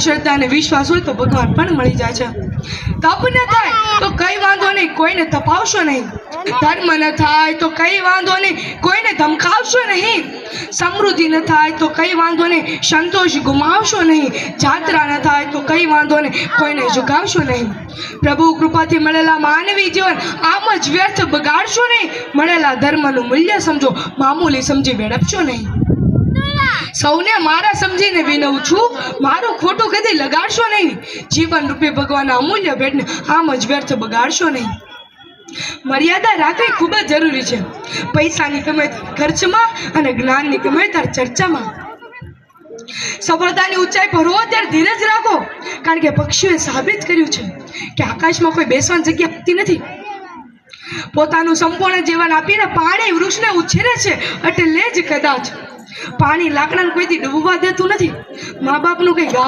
શ્રદ્ધા અને વિશ્વાસ હોય તો ભગવાન પણ મળી જાય છે. તપ ન થાય તો કઈ વાંધો નહીં, કોઈને તપાવશો નહીં. ધર્મ ન થાય તો કઈ વાંધો નહીં, કોઈને ધમકાવશો નહીં. સમૃદ્ધિ ન થાય તો કઈ વાંધો નહીં, સંતોષ ગુમાવશો નહીં. જાત્રા ન થાય તો કઈ વાંધો નહીં, કોઈને ઝુકાવશો નહીં. પ્રભુ કૃપાથી મળેલા માનવી જીવન આમ જ વ્યર્થ બગાડશો નહીં. મળેલા ધર્મનું મૂલ્ય સમજો, મામૂલી સમજી વેડપશો નહીં. સૌને મારા સમજીને વિનવું છું, મારું ખોટું કદી લગાડશો નહીં. જીવન રૂપી ભગવાનના અમૂલ્ય ભેટને આમ જ વ્યર્થ બગાડશો નહીં. મર્યાદા રાખવી ખૂબ જ જરૂરી છે. પૈસાની કમાઈ ખર્ચમાં અને જ્ઞાનની કમાઈ ચર્ચામાં. સફળતાની ઊંચાઈ પર હો ત્યારે ધીરજ રાખો, કારણ કે પક્ષીઓએ સાબિત કર્યું છે કે આકાશમાં કોઈ બેસવાની જગ્યા હોતી નથી. પોતાનું સંપૂર્ણ જીવન આપીને પાણી વૃક્ષને ઉછેરે છે, એટલે જ કદાચ પાણી લાકડાને કોઈથી ડૂબવા દેતું નથી. મા બાપનું કંઈ